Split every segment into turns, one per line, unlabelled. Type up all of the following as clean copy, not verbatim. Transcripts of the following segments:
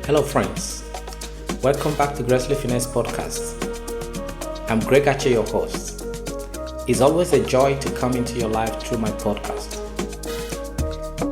Hello friends, welcome back to Gracefully Finesse Podcast. I'm Greg Ache, your host. It's always a joy to come into your life through my podcast.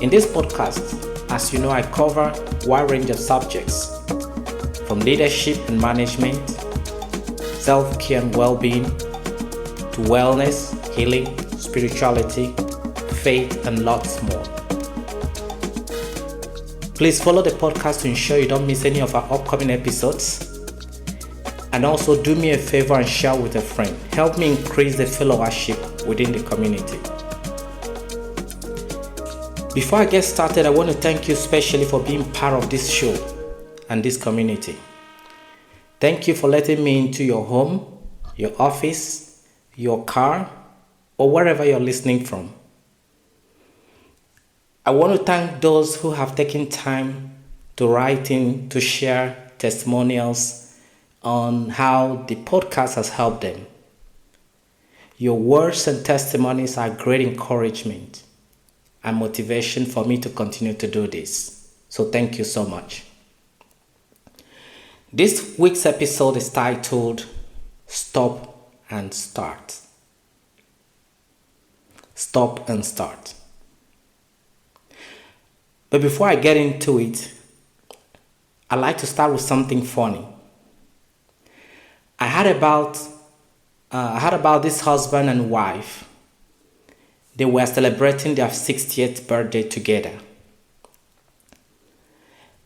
In this podcast, as you know, I cover a wide range of subjects from leadership and management, self-care and well-being, to wellness, healing, spirituality, faith, and lots more. Please follow the podcast to ensure you don't miss any of our upcoming episodes. And also do me a favor and share with a friend. Help me increase the followership within the community. Before I get started, I want to thank you especially for being part of this show and this community. Thank you for letting me into your home, your office, your car, or wherever you're listening from. I want to thank those who have taken time to write in, to share testimonials on how the podcast has helped them. Your words and testimonies are great encouragement and motivation for me to continue to do this. So thank you so much. This week's episode is titled Stop and Start. Stop and Start. But before I get into it, I'd like to start with something funny. I heard about this husband and wife. They were celebrating their 60th birthday together.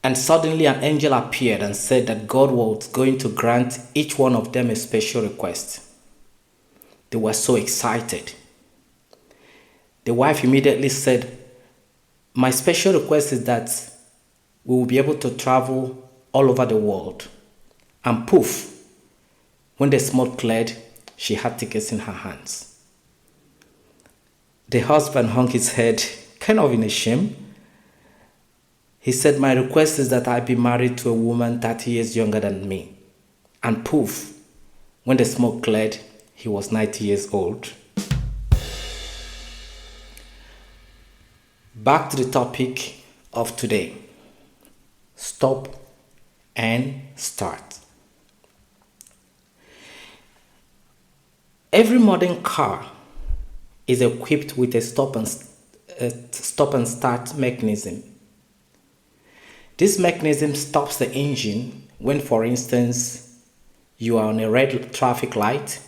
And suddenly an angel appeared and said that God was going to grant each one of them a special request. They were so excited. The wife immediately said, "My special request is that we will be able to travel all over the world." And poof, when the smoke cleared, she had tickets in her hands. The husband hung his head, kind of in a shame. He said, "My request is that I be married to a woman 30 years younger than me." And poof, when the smoke cleared, he was 90 years old. Back to the topic of today. Stop and start. Every modern car is equipped with a stop and start mechanism. This mechanism stops the engine when, for instance, you are on a red traffic light,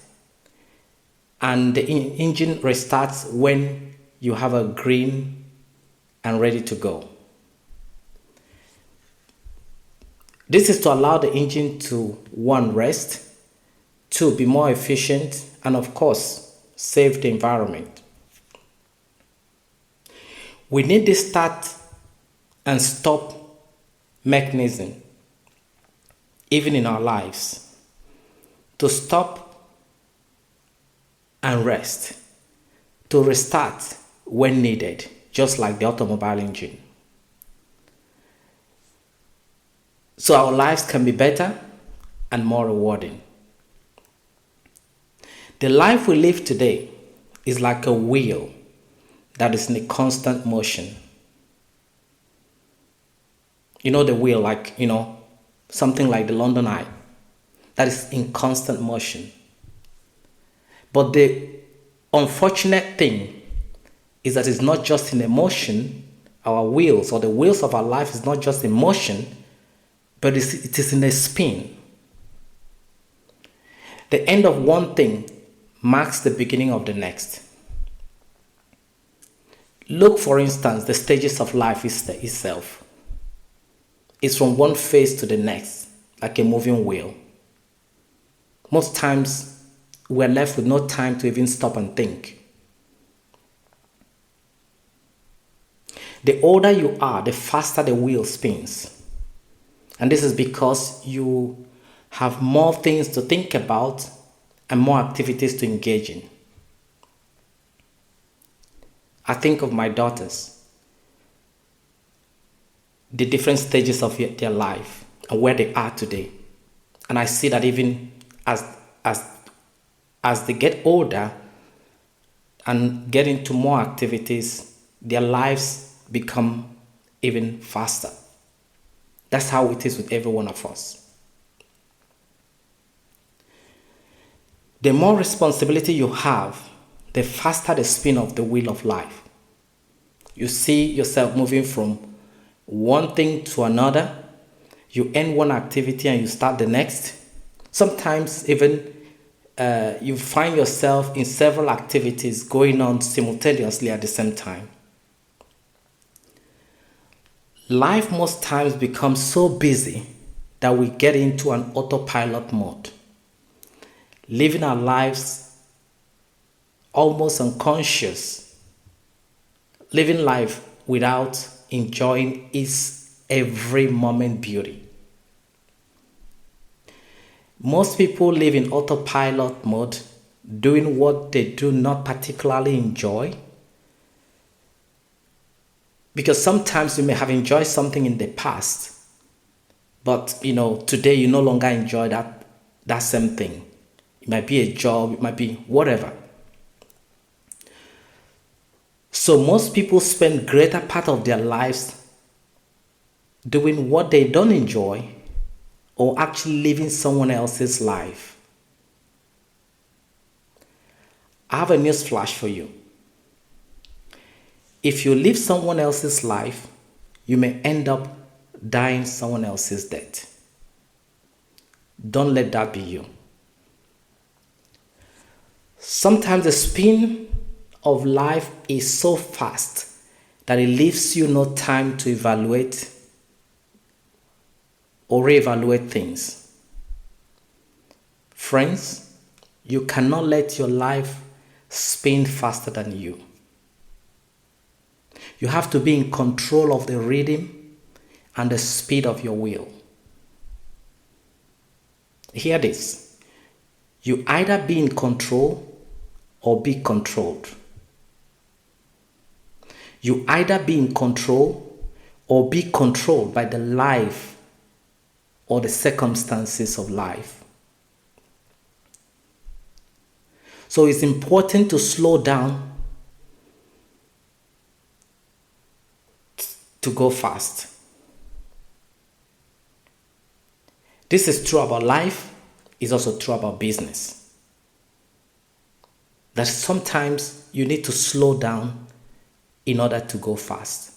and the engine restarts when you have a green and ready to go. This is to allow the engine to, one, rest, two, be more efficient, and of course, save the environment. We need this start and stop mechanism, even in our lives, to stop and rest, to restart when needed, just like the automobile engine. So our lives can be better and more rewarding. The life we live today is like a wheel that is in a constant motion. You know the wheel, something like the London Eye, that is in constant motion. But the unfortunate thing is that it's not just in a motion. Our wheels, or the wheels of our life, is not just in motion, but it is in a spin. The end of one thing marks the beginning of the next. Look, for instance, the stages of life itself. It's from one phase to the next, like a moving wheel. Most times, we're left with no time to even stop and think. The older you are, the faster the wheel spins. And this is because you have more things to think about and more activities to engage in. I think of my daughters, the different stages of their life and where they are today. And I see that even as they get older and get into more activities, their lives become even faster. That's how it is with every one of us. The more responsibility you have, the faster the spin of the wheel of life. You see yourself moving from one thing to another. You end one activity and you start the next. Sometimes even you find yourself in several activities going on simultaneously at the same time. Life most times becomes so busy that we get into an autopilot mode, living our lives almost unconscious, living life without enjoying its every moment beauty. Most people live in autopilot mode, doing what they do not particularly enjoy. Because sometimes you may have enjoyed something in the past, but today you no longer enjoy that same thing. It might be a job, it might be whatever. So most people spend greater part of their lives doing what they don't enjoy or actually living someone else's life. I have a news flash for you. If you live someone else's life, you may end up dying someone else's death. Don't let that be you. Sometimes the spin of life is so fast that it leaves you no time to evaluate or reevaluate things. Friends, you cannot let your life spin faster than you. You have to be in control of the rhythm and the speed of your wheel. Hear this. You either be in control or be controlled. You either be in control or be controlled by the life or the circumstances of life. So it's important to slow down to go fast. This is true about life, it's also true about business. That sometimes you need to slow down in order to go fast.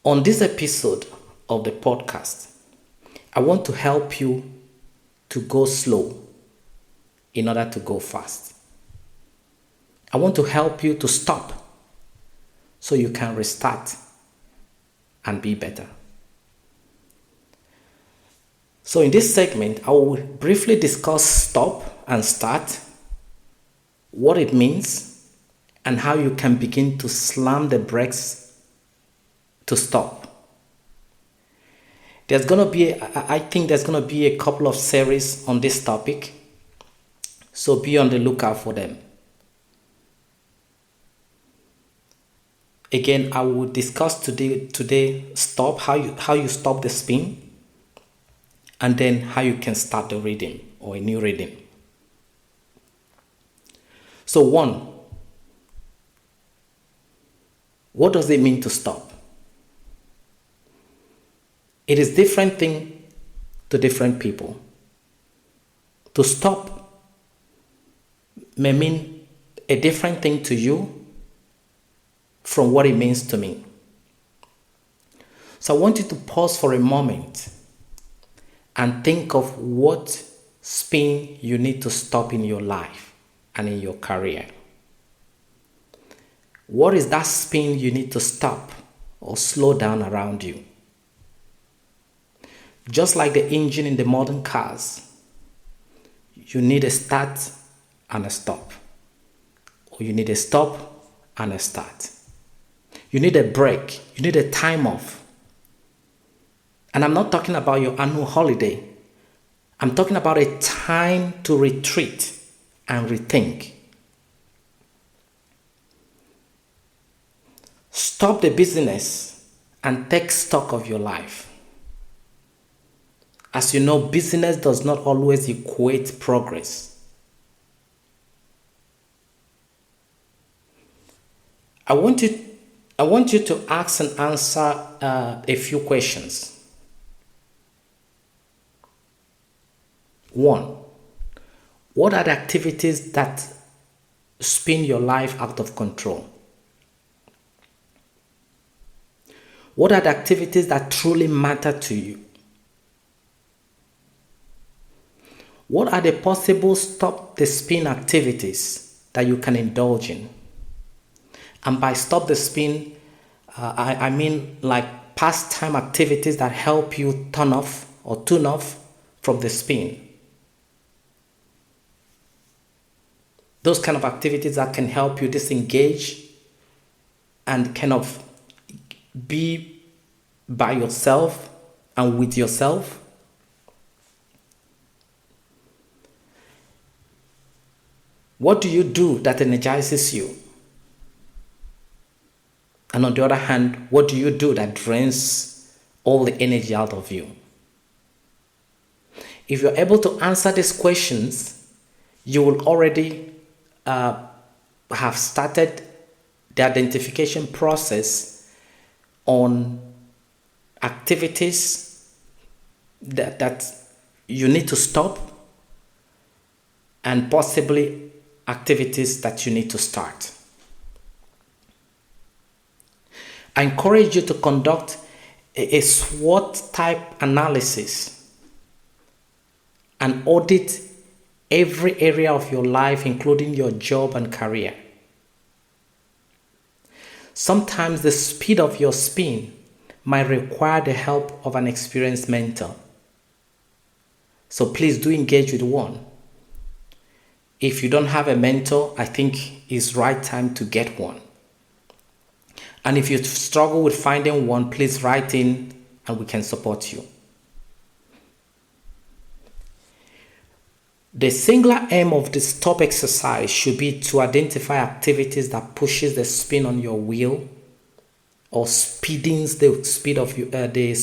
On this episode of the podcast, I want to help you to go slow in order to go fast. I want to help you to stop so you can restart and be better. So in this segment, I will briefly discuss stop and start, what it means, and how you can begin to slam the brakes to stop. I think there's going to be a couple of series on this topic, so be on the lookout for them. Again, I will discuss today stop, how you stop the spin, and then how you can start the rhythm or a new rhythm. So 1, what does it mean to stop? It is different thing to different people. To stop may mean a different thing to you from what it means to me. So I want you to pause for a moment and think of what spin you need to stop in your life and in your career. What is that spin you need to stop or slow down around you? Just like the engine in the modern cars, you need a start and a stop. Or you need a stop and a start. You need a break. You need a time off. And I'm not talking about your annual holiday. I'm talking about a time to retreat and rethink. Stop the busyness and take stock of your life. As you know, busyness does not always equate progress. I want you I want you to ask and answer a few questions. 1. What are the activities that spin your life out of control? What are the activities that truly matter to you? What are the possible stop the spin activities that you can indulge in? And by stop the spin, I mean like pastime activities that help you turn off or tune off from the spin. Those kind of activities that can help you disengage and kind of be by yourself and with yourself. What do you do that energizes you? And on the other hand, what do you do that drains all the energy out of you? If you're able to answer these questions, you will already have started the identification process on activities that you need to stop and possibly activities that you need to start. I encourage you to conduct a SWOT type analysis and audit every area of your life, including your job and career. Sometimes the speed of your spin might require the help of an experienced mentor. So please do engage with one. If you don't have a mentor, I think it's right time to get one. And if you struggle with finding one, please write in and we can support you. The singular aim of this stop exercise should be to identify activities that pushes the spin on your wheel or speedens the speed of the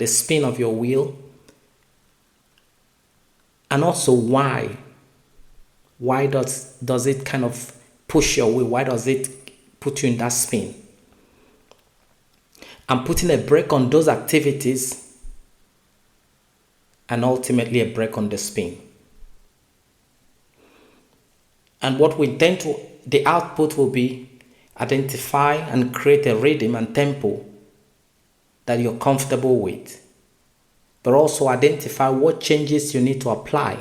spin of your wheel, and also why. Why does it kind of push your wheel? Why does it put you in that spin? And putting a brake on those activities and ultimately a brake on the spin. And what we intend to, the output will be identify and create a rhythm and tempo that you're comfortable with, but also identify what changes you need to apply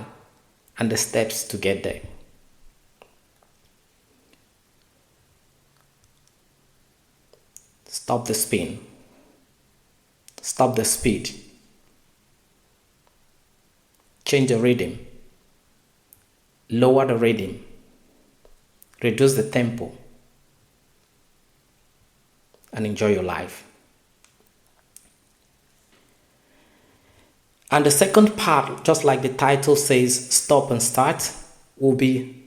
and the steps to get there. Stop the spin. Stop the speed. Change the rhythm. Lower the rhythm. Reduce the tempo. And enjoy your life. And the second part, just like the title says, stop and start, will be,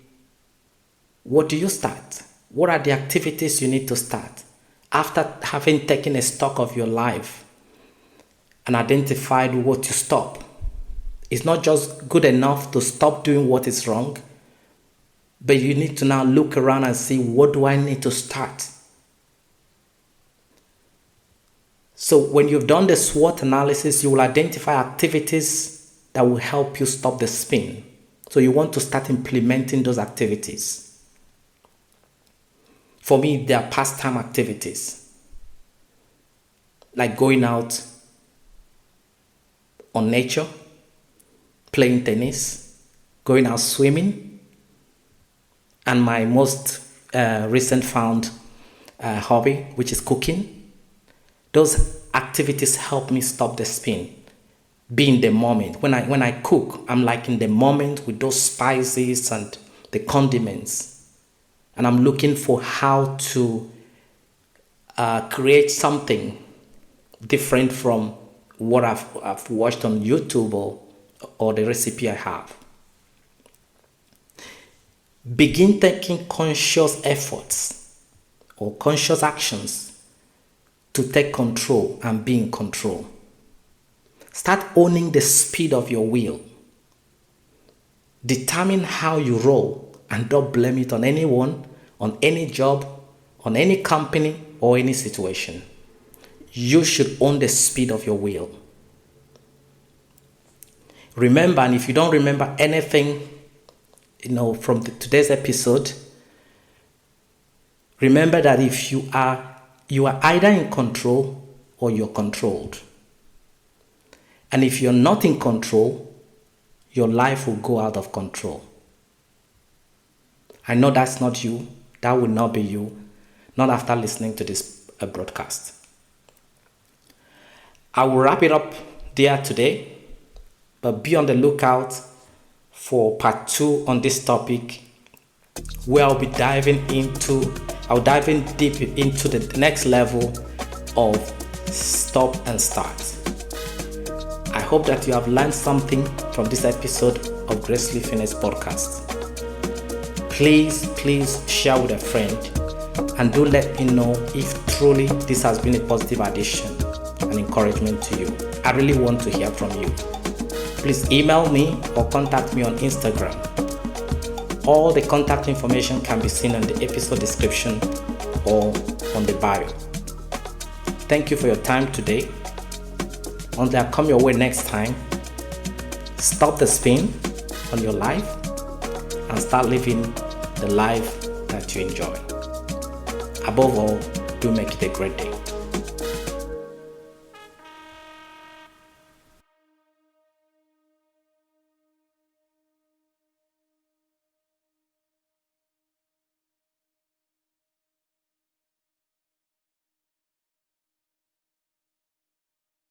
what do you start? What are the activities you need to start? After having taken a stock of your life and identified what to stop. It's not just good enough to stop doing what is wrong, but you need to now look around and see, what do I need to start? So when you've done the SWOT analysis, you will identify activities that will help you stop the spin. So you want to start implementing those activities. For me, they are pastime activities, like going out on nature, playing tennis, going out swimming, and my most recent found hobby, which is cooking. Those activities help me stop the spin, be in the moment. When I cook, I'm like in the moment with those spices and the condiments. And I'm looking for how to create something different from what I've watched on YouTube or the recipe I have. Begin taking conscious efforts or conscious actions to take control and be in control. Start owning the speed of your wheel. Determine how you roll and don't blame it on anyone, on any job, on any company or any situation, you should own the speed of your wheel. Remember, and if you don't remember anything, from today's episode, remember that if you are either in control or you're controlled. And if you're not in control, your life will go out of control. I know that's not you. That will not be you. Not after listening to this broadcast. I will wrap it up there today, but be on the lookout for part 2 on this topic, where I'll dive in deep into the next level of stop and start. I hope that you have learned something from this episode of Gracefully Finished podcast. Please share with a friend, and do let me know if truly this has been a positive addition and encouragement to you. I really want to hear from you. Please email me or contact me on Instagram. All the contact information can be seen in the episode description or on the bio. Thank you for your time today. Until I come your way next time, stop the spin on your life and start living the life that you enjoy. Above all, do make it a great day.